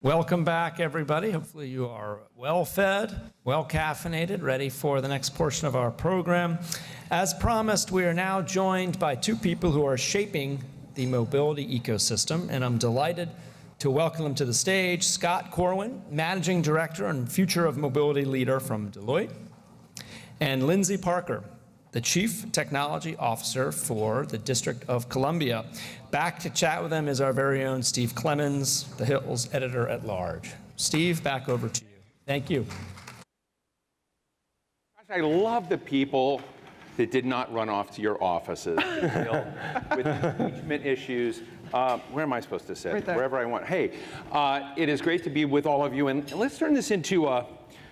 Welcome back, everybody. Hopefully you are well-fed, well-caffeinated, ready for the next portion of our program. As promised, we are now joined by two people who are shaping the mobility ecosystem, and I'm delighted to welcome them to the stage. Scott Corwin, Managing Director and Future of Mobility Leader from Deloitte, and Lindsey Parker, the Chief Technology Officer for the District of Columbia. Back to chat with them is our very own Steve Clemons, the Hill's Editor-at-Large. Steve, back over to you. Thank you. Gosh, I love the people that did not run off to your offices with impeachment issues. Where am I supposed to sit? Right there. Wherever I want. Hey, it is great to be with all of you, and let's turn this into a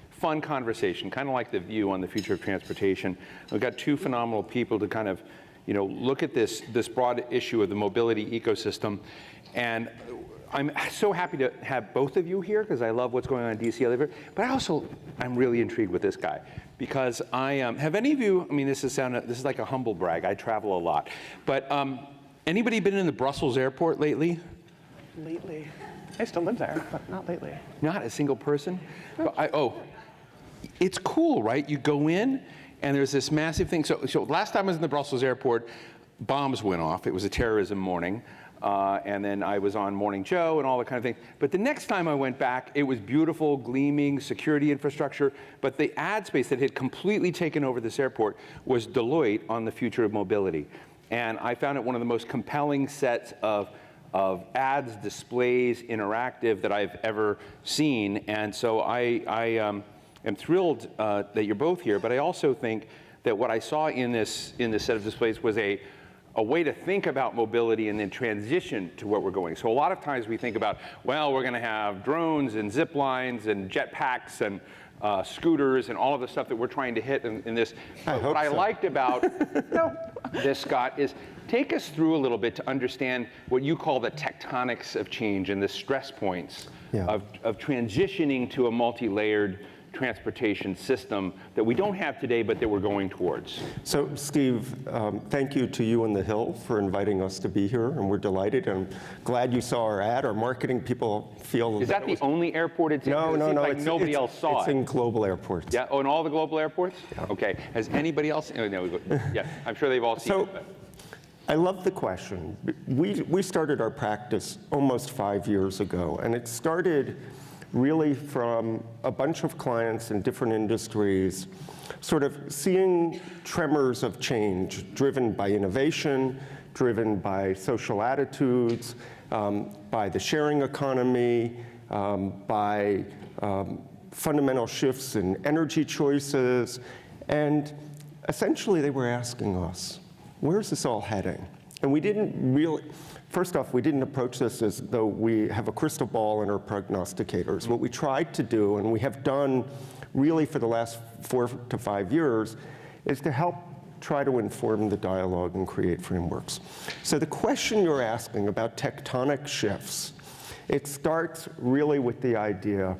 fun conversation, kind of like The View on the future of transportation. We've got two phenomenal people to kind of, look at this broad issue of the mobility ecosystem. And I'm so happy to have both of you here because I love what's going on in DC. I live here, but I'm really intrigued with this guy because have any of you? I mean, this is like a humble brag. I travel a lot, but anybody been in the Brussels airport lately? Lately, I still live there, but not lately. Not a single person. It's cool, right? You go in, and there's this massive thing. So last time I was in the Brussels airport, bombs went off. It was a terrorism morning. And then I was on Morning Joe and all that kind of thing. But the next time I went back, it was beautiful, gleaming security infrastructure. But the ad space that had completely taken over this airport was Deloitte on the future of mobility. And I found it one of the most compelling sets of ads, displays, interactive that I've ever seen. And so I am thrilled that you're both here, but I also think that what I saw in this set of displays was a way to think about mobility and then transition to where we're going. So a lot of times we think about, well, we're going to have drones and zip lines and jetpacks and scooters and all of the stuff that we're trying to hit in this. What I liked about this, Scott, is take us through a little bit to understand what you call the tectonics of change and the stress points of transitioning to a multi-layered transportation system that we don't have today, but that we're going towards. So, Steve, thank you to you and the Hill for inviting us to be here, and we're delighted. I'm glad you saw our ad. Our marketing people feel Is that the only airport it's in? No. Like nobody else saw it. It's in global airports. Yeah. Oh, in all the global airports? Yeah. Okay. Has anybody else? Oh, no. Yeah. I'm sure they've all seen it. But. I love the question. We started our practice almost 5 years ago, and it started really from a bunch of clients in different industries, sort of seeing tremors of change driven by innovation, driven by social attitudes, by the sharing economy, by fundamental shifts in energy choices. And essentially they were asking us, where's this all heading? And we didn't really, first off, we didn't approach this as though we have a crystal ball and are prognosticators. What we tried to do, and we have done really for the last 4 to 5 years, is to help try to inform the dialogue and create frameworks. So the question you're asking about tectonic shifts, it starts really with the idea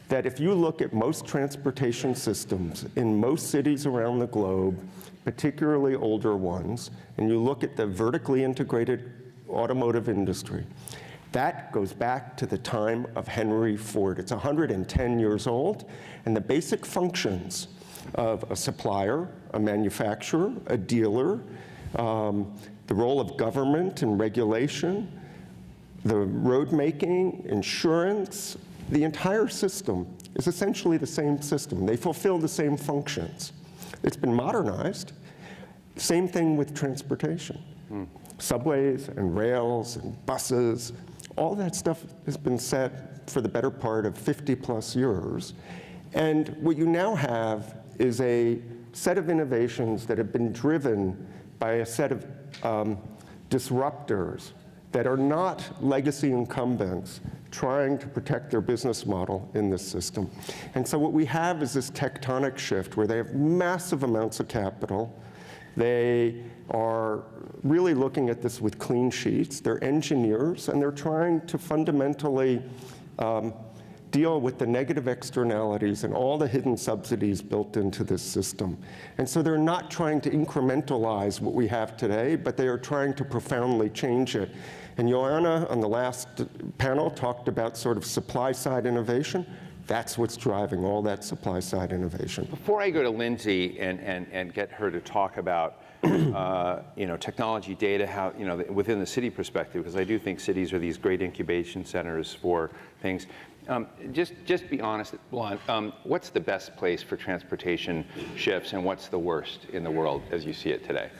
that if you look at most transportation systems in most cities around the globe, particularly older ones, and you look at the vertically integrated automotive industry, that goes back to the time of Henry Ford. It's 110 years old, and the basic functions of a supplier, a manufacturer, a dealer, the role of government and regulation, the road making, insurance, the entire system is essentially the same system. They fulfill the same functions. It's been modernized. Same thing with transportation. Subways and rails and buses, all that stuff has been set for the better part of 50+ years. And what you now have is a set of innovations that have been driven by a set of disruptors that are not legacy incumbents trying to protect their business model in this system. And so what we have is this tectonic shift where they have massive amounts of capital. They are really looking at this with clean sheets. They're engineers, and they're trying to fundamentally deal with the negative externalities and all the hidden subsidies built into this system. And so they're not trying to incrementalize what we have today, but they are trying to profoundly change it. And Joanna, on the last panel, talked about sort of supply-side innovation. That's what's driving all that supply-side innovation. Before I go to Lindsey and get her to talk about technology, data, how within the city perspective, because I do think cities are these great incubation centers for things. Just be honest, blunt. What's the best place for transportation shifts, and what's the worst in the world as you see it today?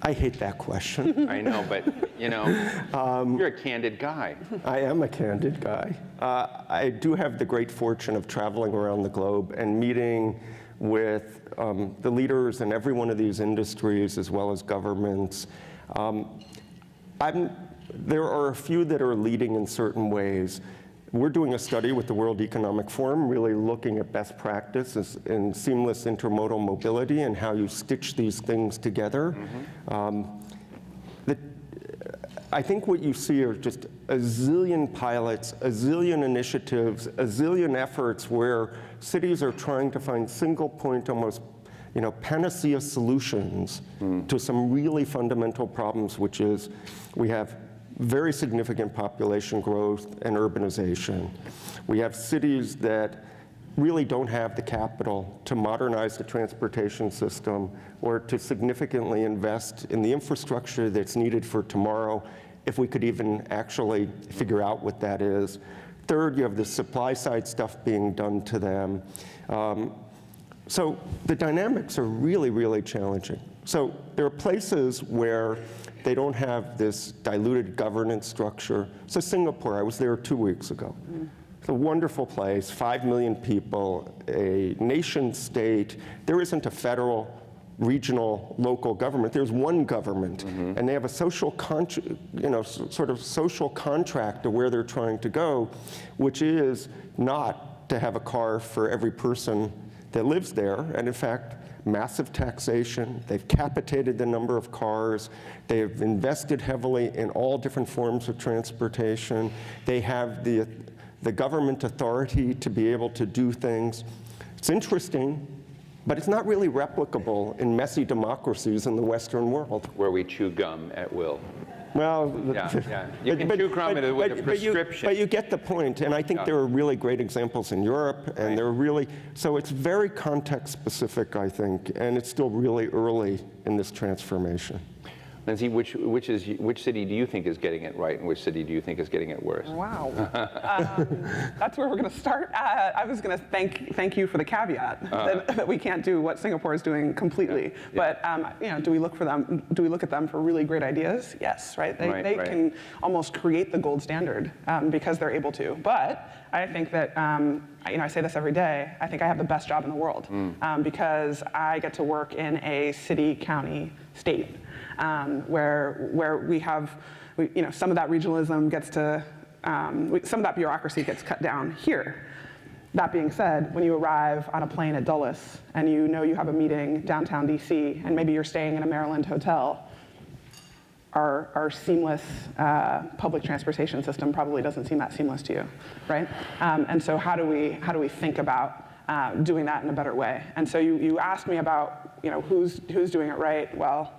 I hate that question. I know, but you're a candid guy. I am a candid guy. I do have the great fortune of traveling around the globe and meeting with the leaders in every one of these industries, as well as governments. There are a few that are leading in certain ways. We're doing a study with the World Economic Forum, really looking at best practices in seamless intermodal mobility and how you stitch these things together. I think what you see are just a zillion pilots, a zillion initiatives, a zillion efforts where cities are trying to find single point, almost panacea solutions to some really fundamental problems, which is we have very significant population growth and urbanization. We have cities that really don't have the capital to modernize the transportation system or to significantly invest in the infrastructure that's needed for tomorrow, if we could even actually figure out what that is. Third, you have the supply side stuff being done to them. So the dynamics are really, really challenging. So there are places where they don't have this diluted governance structure. So Singapore, I was there 2 weeks ago. It's a wonderful place, 5 million people, a nation state. There isn't a federal, regional, local government. There's one government, and they have a social sort of social contract to where they're trying to go, which is not to have a car for every person that lives there, and in fact, massive taxation. They've capitated the number of cars. They've invested heavily in all different forms of transportation. They have the government authority to be able to do things. It's interesting, but it's not really replicable in messy democracies in the Western world. Where we chew gum at will. Well, yeah. You can chew gum with a prescription. But you get the point, and I think there are really great examples in Europe, and they're really, so it's very context specific, I think, and it's still really early in this transformation. Lindsey, which city do you think is getting it right, and which city do you think is getting it worse? Wow. That's where we're going to start. I was going to thank you for the caveat that we can't do what Singapore is doing completely. But do we look for them? Do we look at them for really great ideas? Yes, right. They can almost create the gold standard because they're able to. But I think that I say this every day. I think I have the best job in the world because I get to work in a city, county, state. Where we have, some of that regionalism gets to, some of that bureaucracy gets cut down here. That being said, when you arrive on a plane at Dulles and you know you have a meeting downtown DC and maybe you're staying in a Maryland hotel, our seamless public transportation system probably doesn't seem that seamless to you, right? And so how do we think about doing that in a better way? And so you asked me about who's doing it right. Well,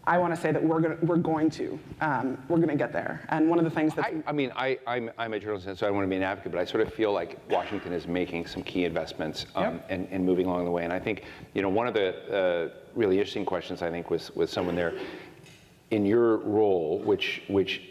I want to say that we're going to get there. And one of the things that I'm a journalist, so I don't want to be an advocate, but I sort of feel like Washington is making some key investments and moving along the way. And I think one of the really interesting questions I think was someone there in your role, which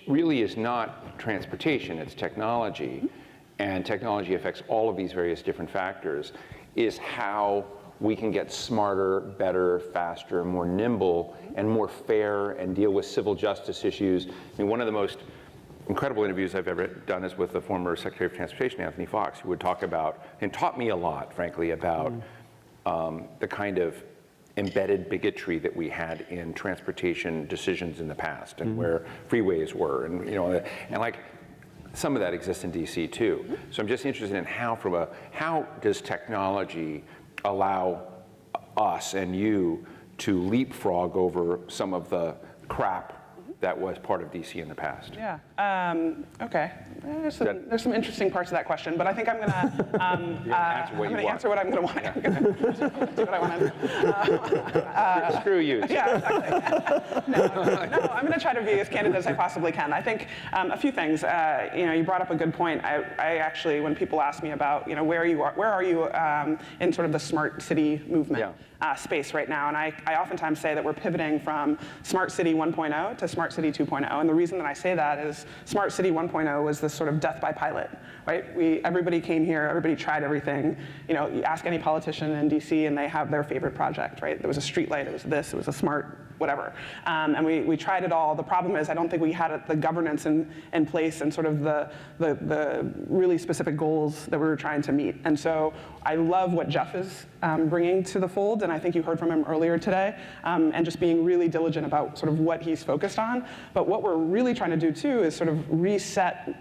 really is not transportation, it's technology, and technology affects all of these various different factors, is how we can get smarter, better, faster, more nimble, and more fair, and deal with civil justice issues. I mean, one of the most incredible interviews I've ever done is with the former Secretary of Transportation, Anthony Fox, who would talk about, and taught me a lot, frankly, about the kind of embedded bigotry that we had in transportation decisions in the past, and where freeways were, and and like some of that exists in DC too. So I'm just interested in how does technology allow us and you to leapfrog over some of the crap that was part of DC in the past? Yeah. Okay. There's some interesting parts of that question, but I think I'm going to answer what I'm going to want. I'm going to do what I want to do. Screw you. Yeah, exactly. No, I'm going to try to be as candid as I possibly can. I think a few things. You brought up a good point. I actually, when people ask me about, where are you in sort of the smart city movement space right now, and I oftentimes say that we're pivoting from smart city 1.0 to smart city 2.0. And the reason that I say that is smart city 1.0 was this sort of death by pilot, right? Everybody came here, everybody tried everything. You ask any politician in DC and they have their favorite project, right? There was a street light, it was this, it was a smart whatever. And we tried it all. The problem is I don't think we had the governance in place and sort of the really specific goals that we were trying to meet. And so I love what Jeff is bringing to the fold, and I think you heard from him earlier today, and just being really diligent about sort of what he's focused on. But what we're really trying to do too is sort of reset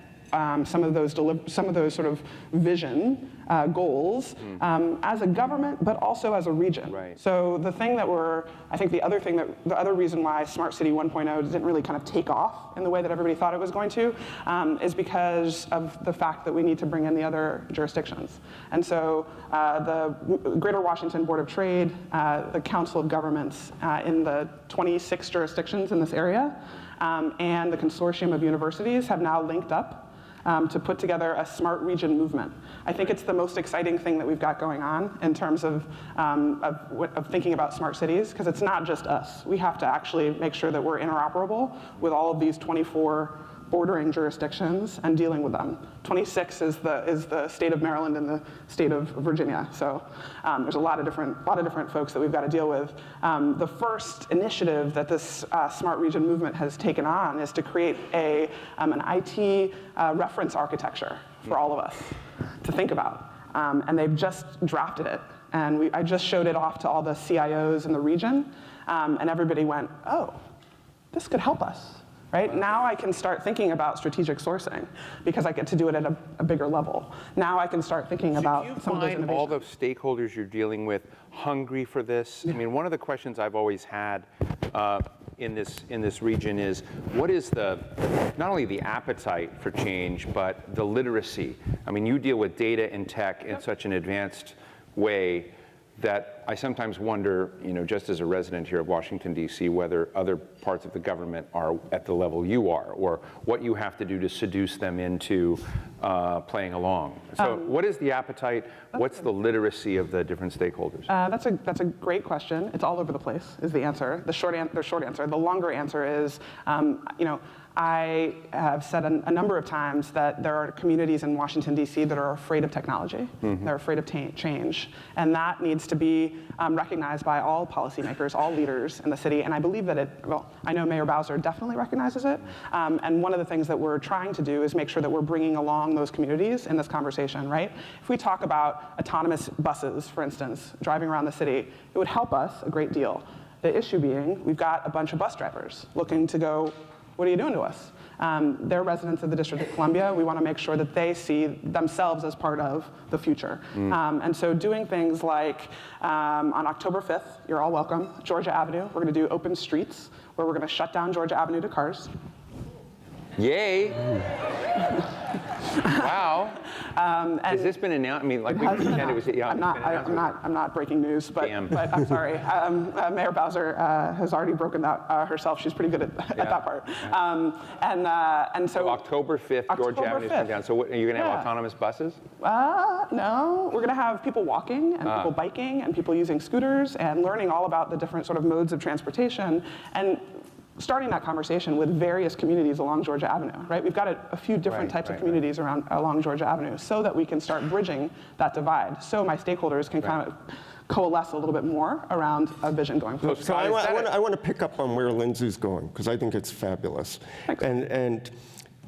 some of those sort of vision goals as a government, but also as a region. Right. So the thing that I think the other reason why Smart City 1.0 didn't really kind of take off in the way that everybody thought it was going to is because of the fact that we need to bring in the other jurisdictions. And so the Greater Washington Board of Trade, the Council of Governments in the 26 jurisdictions in this area, and the consortium of universities have now linked up to put together a smart region movement. I think it's the most exciting thing that we've got going on in terms of thinking about smart cities, because it's not just us. We have to actually make sure that we're interoperable with all of these 24 bordering jurisdictions and dealing with them. 26 is the state of Maryland and the state of Virginia. So there's a lot of different folks that we've got to deal with. The first initiative that this smart region movement has taken on is to create an IT reference architecture for all of us to think about. And they've just drafted it. And I just showed it off to all the CIOs in the region, and everybody went, oh, this could help us. Right? Now I can start thinking about strategic sourcing because I get to do it at a bigger level. Now I can start thinking about some of those innovations. Do you find all the stakeholders you're dealing with hungry for this? I mean, one of the questions I've always had in this region is, what is not only the appetite for change, but the literacy? I mean, you deal with data and tech in such an advanced way that I sometimes wonder, just as a resident here of Washington, D.C., whether other parts of the government are at the level you are, or what you have to do to seduce them into playing along. So what is the appetite? What's the literacy of the different stakeholders? That's a great question. It's all over the place, is the answer. The short answer. The longer answer is, I have said a number of times that there are communities in Washington, D.C. that are afraid of technology. Mm-hmm. They're afraid of change. And that needs to be recognized by all policymakers, all leaders in the city. And I believe that I know Mayor Bowser definitely recognizes it. And one of the things that we're trying to do is make sure that we're bringing along those communities in this conversation, right? If we talk about autonomous buses, for instance, driving around the city, it would help us a great deal. The issue being, we've got a bunch of bus drivers looking to go, what are you doing to us? They're residents of the District of Columbia. We want to make sure that they see themselves as part of the future. And so doing things like on October 5th, you're all welcome, Georgia Avenue, we're going to do open streets where we're going to shut down Georgia Avenue to cars. Yay. Wow. Has this been announced? I mean, like we pretend it was. Yeah, I'm not breaking news, but I'm sorry. Mayor Bowser has already broken that herself. She's pretty good at that part. And so October 5th, Georgia Avenue comes down. So are you going to have autonomous buses? No, we're going to have people walking and people biking and people using scooters and learning all about the different sort of modes of transportation and starting that conversation with various communities along Georgia Avenue, right? We've got a few different types of communities along Georgia Avenue so that we can start bridging that divide, so my stakeholders can kind of coalesce a little bit more around a vision going forward. So I want to pick up on where Lindsey's going, because I think it's fabulous. Thanks. And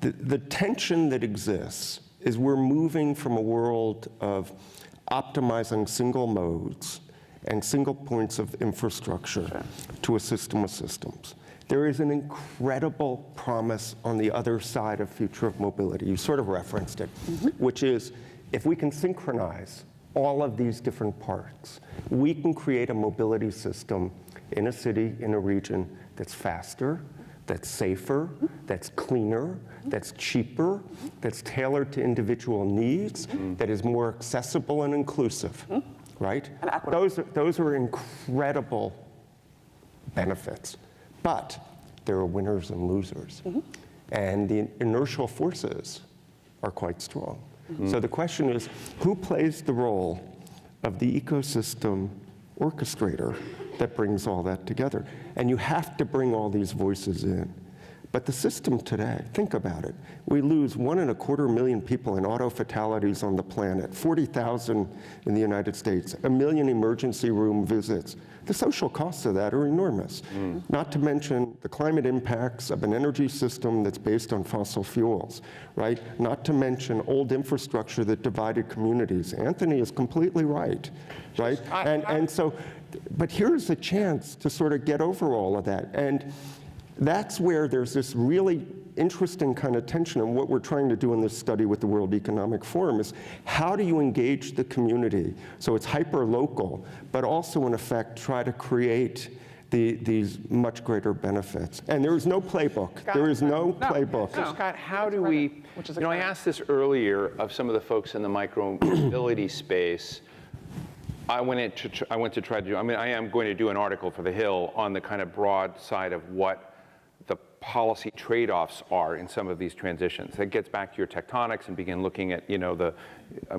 the tension that exists is we're moving from a world of optimizing single modes and single points of infrastructure to a system of systems. There is an incredible promise on the other side of future of mobility. You sort of referenced it, which is if we can synchronize all of these different parts, we can create a mobility system in a city, in a region that's faster, that's safer, that's cleaner, that's cheaper, that's tailored to individual needs, that is more accessible and inclusive, right? And equitable. Those are incredible benefits. But there are winners and losers. And the inertial forces are quite strong. So the question is, who plays the role of the ecosystem orchestrator that brings all that together? And you have to bring all these voices in. But the system today, think about it. We lose 1.25 million people in auto fatalities on the planet, 40,000 in the United States, 1 million emergency room visits. The social costs of that are enormous. Not to mention the climate impacts of an energy system that's based on fossil fuels, right? Not to mention old infrastructure that divided communities. Anthony is completely right, right? And so, but here's a chance to sort of get over all of that. And that's where there's this really interesting kind of tension, and what we're trying to do in this study with the World Economic Forum is how do you engage the community so it's hyper-local, but also in effect try to create these much greater benefits. And there is no playbook. Scott, there is no playbook. So Scott, how do we, I asked this earlier of some of the folks in the micro-mobility space. I went to try to do, I am going to do an article for The Hill on the kind of broad side of what the policy trade-offs are in some of these transitions. That gets back to your tectonics and begin looking at,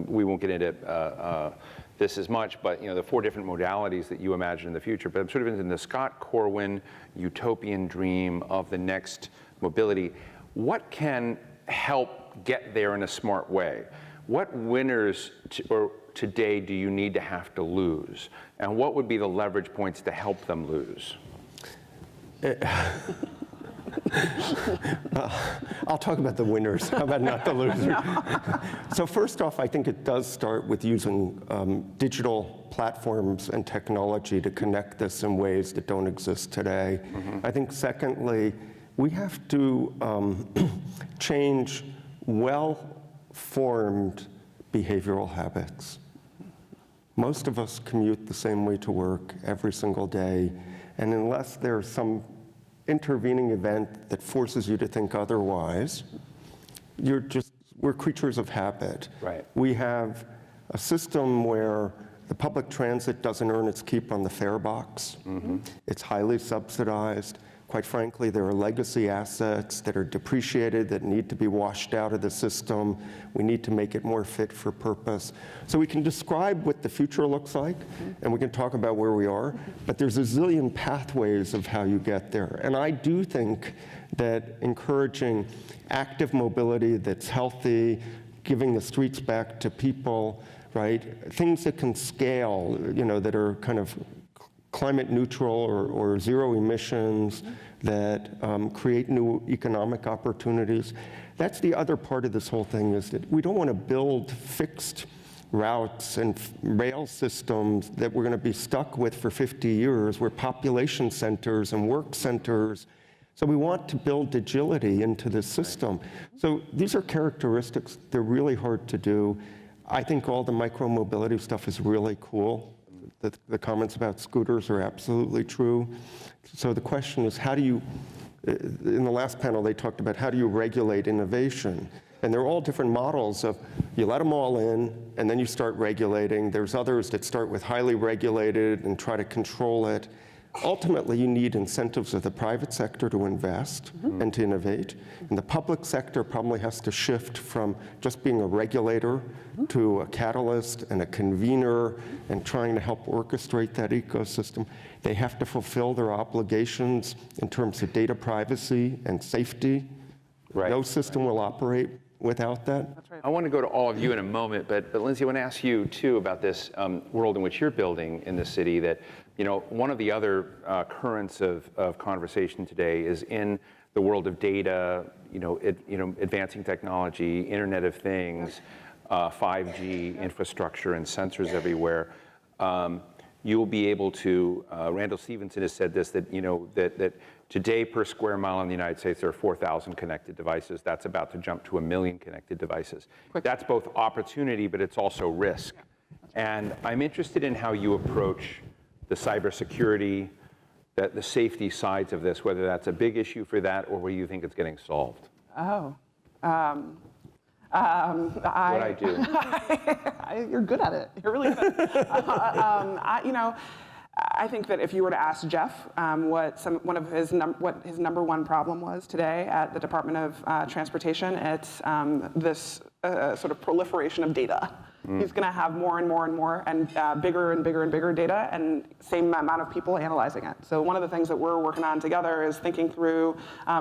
we won't get into this as much, but the 4 different modalities that you imagine in the future. But I'm sort of in the Scott Corwin utopian dream of the next mobility. What can help get there in a smart way? What winners today do you need to have to lose? And what would be the leverage points to help them lose? I'll talk about the winners. How about not the losers? So first off, I think it does start with using digital platforms and technology to connect this in ways that don't exist today. I think secondly, we have to change well-formed behavioral habits. Most of us commute the same way to work every single day, and unless there's some intervening event that forces you to think otherwise, we're creatures of habit. Right. We have a system where the public transit doesn't earn its keep on the fare box. It's highly subsidized. Quite frankly, there are legacy assets that are depreciated that need to be washed out of the system. We need to make it more fit for purpose. So we can describe what the future looks like, and we can talk about where we are, but there's a zillion pathways of how you get there. And I do think that encouraging active mobility that's healthy, giving the streets back to people, right? Things that can scale, that are kind of climate neutral or zero emissions, that create new economic opportunities. That's the other part of this whole thing, is that we don't want to build fixed routes and rail systems that we're going to be stuck with for 50 years. We're population centers and work centers. So we want to build agility into this system. So these are characteristics. They're really hard to do. I think all the micro-mobility stuff is really cool. The comments about scooters are absolutely true. So the question is, how do you, in the last panel, they talked about how do you regulate innovation? And they're all different models of, you let them all in, and then you start regulating. There's others that start with highly regulated and try to control it. Ultimately, you need incentives of the private sector to invest and to innovate. And the public sector probably has to shift from just being a regulator to a catalyst and a convener and trying to help orchestrate that ecosystem. They have to fulfill their obligations in terms of data privacy and safety. Right. No system will operate without that. That's right. I want to go to all of you in a moment, but Lindsey, I want to ask you too about this world in which you're building in the city. That one of the other currents of conversation today is in the world of data, advancing technology, Internet of Things, 5G infrastructure, and sensors everywhere. You'll be able to. Randall Stevenson has said this, that that today per square mile in the United States there are 4,000 connected devices. That's about to jump to 1 million connected devices. That's both opportunity, but it's also risk. And I'm interested in how you approach the cybersecurity, the safety sides of this, whether that's a big issue for that or where you think it's getting solved? Oh. What I do. You're good at it. You're really good. I think that if you were to ask Jeff what his number one problem was today at the Department of Transportation, it's this sort of proliferation of data. He's going to have more and more and more and bigger and bigger and bigger data and same amount of people analyzing it. So one of the things that we're working on together is thinking through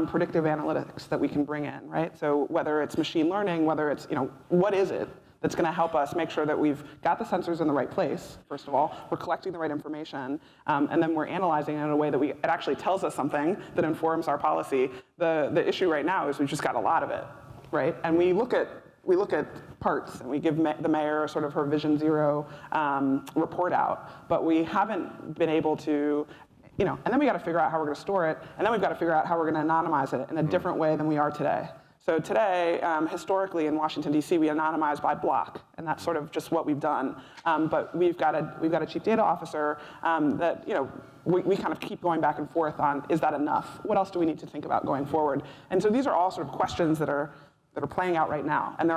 predictive analytics that we can bring in, right? So whether it's machine learning, whether it's, what is it that's going to help us make sure that we've got the sensors in the right place, first of all, we're collecting the right information, and then we're analyzing it in a way that it actually tells us something that informs our policy. The issue right now is we've just got a lot of it, right? And we look at parts, and we give the mayor sort of her Vision Zero report out, but we haven't been able to, and then we got to figure out how we're going to store it, and then we've got to figure out how we're going to anonymize it in a different way than we are today. So today, historically in Washington D.C., we anonymize by block, and that's sort of just what we've done. But we've got a chief data officer that we kind of keep going back and forth on, is that enough? What else do we need to think about going forward? And so these are all sort of questions that are playing out right now. And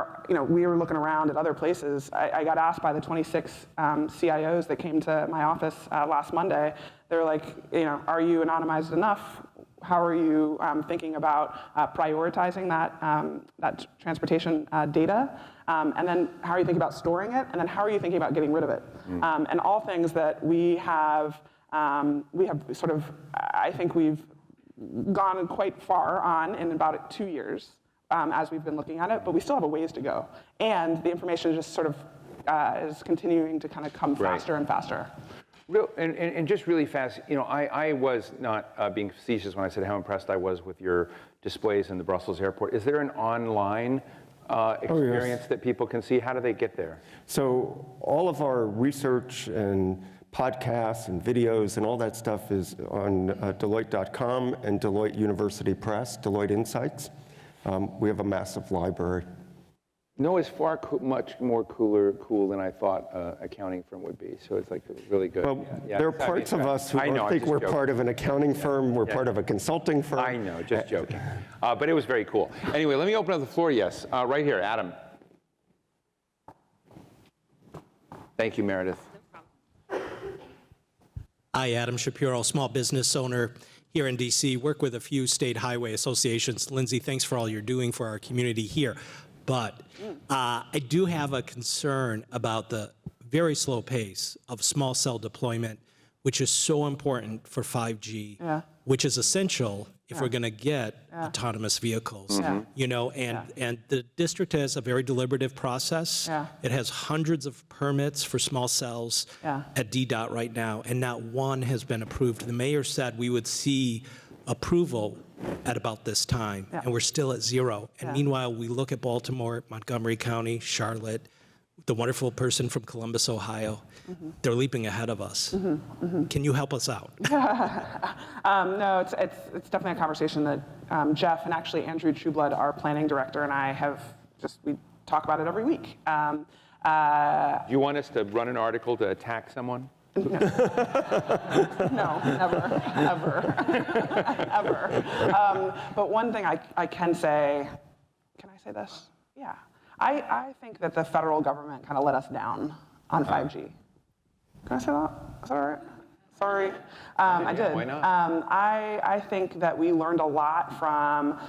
we were looking around at other places. I got asked by the 26 CIOs that came to my office last Monday. They're like, are you anonymized enough? How are you thinking about prioritizing that transportation data? And then how are you thinking about storing it? And then how are you thinking about getting rid of it? And all things that we have sort of, I think we've gone quite far on in about 2 years as we've been looking at it, but we still have a ways to go. And the information just sort of is continuing to kind of come faster and faster. And just really fast, I was not being facetious when I said how impressed I was with your displays in the Brussels airport. Is there an online experience that people can see? How do they get there? So all of our research and podcasts and videos and all that stuff is on Deloitte.com and Deloitte University Press, Deloitte Insights. We have a massive library. No, it's far much more cool than I thought accounting firm would be. So it's like really good. Well, there are parts of us who think we're part of an accounting firm, we're part of a consulting firm. I know, just joking. But it was very cool. Anyway, let me open up the floor, yes. Right here, Adam. Thank you, Meredith. Hi, Adam Shapiro, small business owner here in DC, work with a few state highway associations. Lindsey, thanks for all you're doing for our community here. But I do have a concern about the very slow pace of small cell deployment, which is so important for 5G, which is essential if we're going to get autonomous vehicles. And the district has a very deliberative process. It has hundreds of permits for small cells at DDOT right now, and not one has been approved. The mayor said we would see approval at about this time, and we're still at zero. And meanwhile, we look at Baltimore, Montgomery County, Charlotte, the wonderful person from Columbus, Ohio. They're leaping ahead of us. Can you help us out? No, it's definitely a conversation that Jeff and actually Andrew Trueblood, our planning director, and I we talk about it every week. Do you want us to run an article to attack someone? No, never, ever. But one thing I can say, can I say this? Yeah. I think that the federal government kind of let us down on 5G. Can I say that? Is that all right? Sorry. I did. Why not? I think that we learned a lot from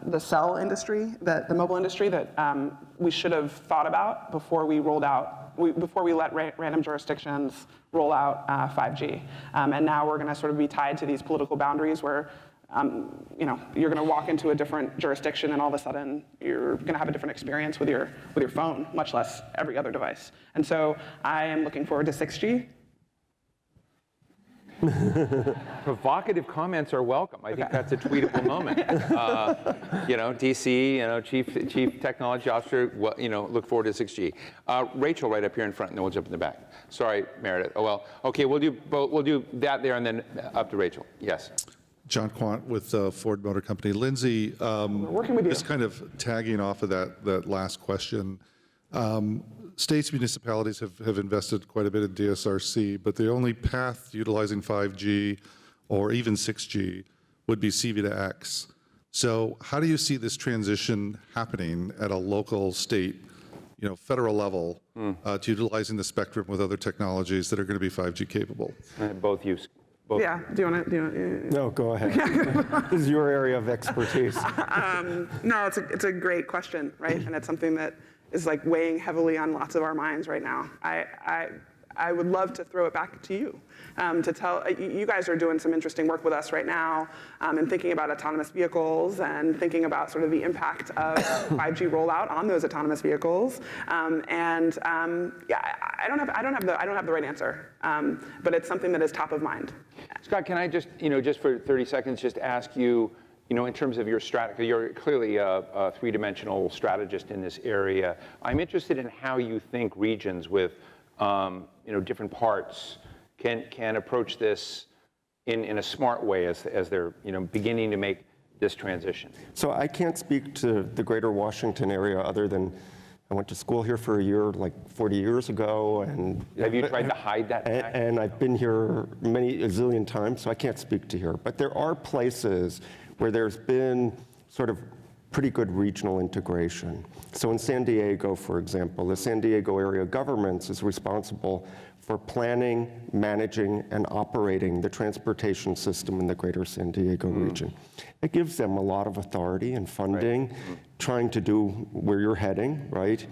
the cell industry, the mobile industry, that we should have thought about before we rolled out, before we let random jurisdictions roll out 5G. And now we're going to sort of be tied to these political boundaries where you're going to walk into a different jurisdiction and all of a sudden you're going to have a different experience with your phone, much less every other device. And so I am looking forward to 6G. Provocative comments are welcome. I think that's a tweetable moment. DC, chief technology officer. Look forward to 6G. Rachel, right up here in front, and then we'll jump in the back. Sorry, Meredith. Oh well. Okay, we'll do that there, and then up to Rachel. Yes. John Quant with Ford Motor Company. Lindsey, we're working with you. Just kind of tagging off of that last question. States, municipalities have invested quite a bit in DSRC, but the only path utilizing 5G or even 6G would be CV to X. So how do you see this transition happening at a local, state, federal level to utilizing the spectrum with other technologies that are going to be 5G capable? Both use. Both. Yeah, do you want to? No, go ahead. This is your area of expertise. No, it's a great question, right? And it's something that is like weighing heavily on lots of our minds right now. I would love to throw it back to you to tell, you guys are doing some interesting work with us right now and thinking about autonomous vehicles and thinking about sort of the impact of 5G rollout on those autonomous vehicles. Yeah, I don't have the right answer, but it's something that is top of mind. Scott, can I just, just for 30 seconds, just ask you, in terms of your strategy, you're clearly a three-dimensional strategist in this area. I'm interested in how you think regions with different parts can approach this in a smart way as they're beginning to make this transition. So I can't speak to the greater Washington area other than I went to school here for a year like 40 years ago. And have you tried to hide that fact? And I've been here a zillion times, so I can't speak to here. But there are places where there's been sort of pretty good regional integration. So in San Diego, for example, the San Diego area governments is responsible for planning, managing, and operating the transportation system in the greater San Diego region. It gives them a lot of authority and funding, trying to do where you're heading, right?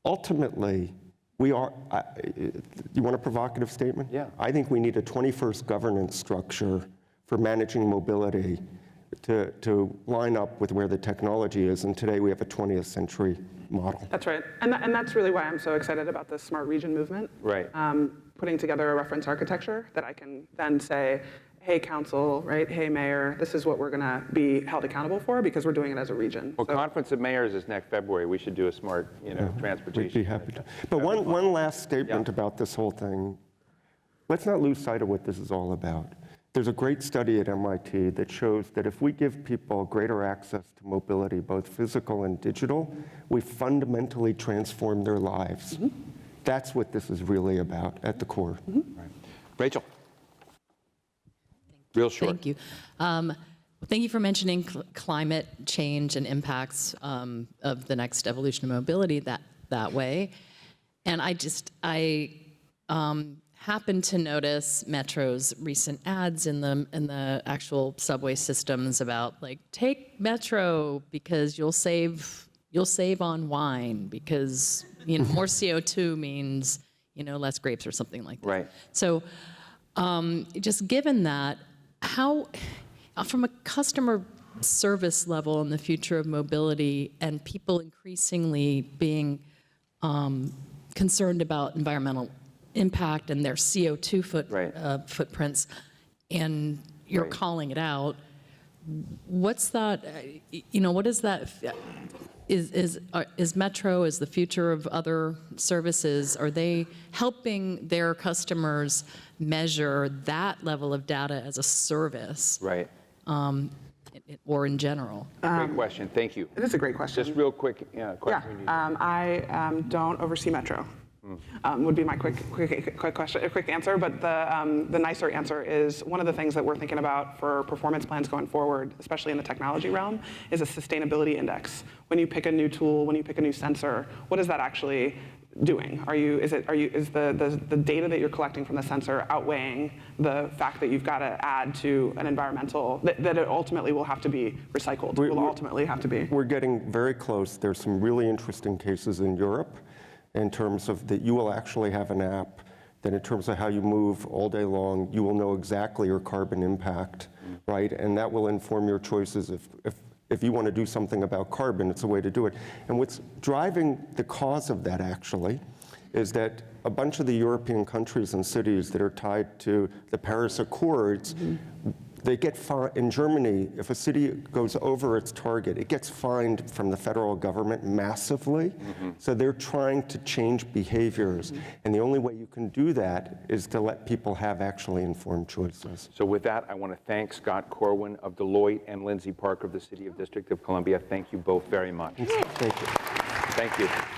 Ultimately, you want a provocative statement? Yeah. I think we need a 21st governance structure for managing mobility to line up with where the technology is. And today we have a 20th century model. That's right. And that's really why I'm so excited about this smart region movement. Right. Putting together a reference architecture that I can then say, hey, council, right? Hey, mayor, this is what we're going to be held accountable for because we're doing it as a region. Well, Conference of Mayors is next February. We should do a smart, transportation. We'd be happy to. But one last statement about this whole thing. Let's not lose sight of what this is all about. There's a great study at MIT that shows that if we give people greater access to mobility, both physical and digital, we fundamentally transform their lives. That's what this is really about at the core. Right. Rachel. Real short. Thank you. Thank you for mentioning climate change and impacts of the next evolution of mobility that way. And I happened to notice Metro's recent ads in the actual subway systems about like take Metro because you'll save on wine because more CO2 means less grapes or something like that. Right. So just given that, how from a customer service level in the future of mobility and people increasingly being concerned about environmental impact and their CO2 footprints, and you're calling it out. What's that? What is that? Is Metro, is the future of other services, are they helping their customers measure that level of data as a service? Right. Or in general? Great question. Thank you. It is a great question. Just real quick question. Yeah, I don't oversee Metro. Would be my quick question, a quick answer. But the nicer answer is one of the things that we're thinking about for performance plans going forward, especially in the technology realm, is a sustainability index. When you pick a new tool, when you pick a new sensor, what is that actually doing? Is the data that you're collecting from the sensor outweighing the fact that you've got to add to an environmental that it ultimately will have to be recycled? Ultimately have to be. We're getting very close. There's some really interesting cases in Europe in terms of that you will actually have an app that in terms of how you move all day long, you will know exactly your carbon impact, right? And that will inform your choices. If you want to do something about carbon, it's a way to do it. And what's driving the cause of that actually is that a bunch of the European countries and cities that are tied to the Paris Accords, they get fined. In Germany, if a city goes over its target, it gets fined from the federal government massively. So they're trying to change behaviors. And the only way you can do that is to let people have actually informed choices. So with that, I want to thank Scott Corwin of Deloitte and Lindsey Parker of the City of District of Columbia. Thank you both very much. Thank you. Thank you.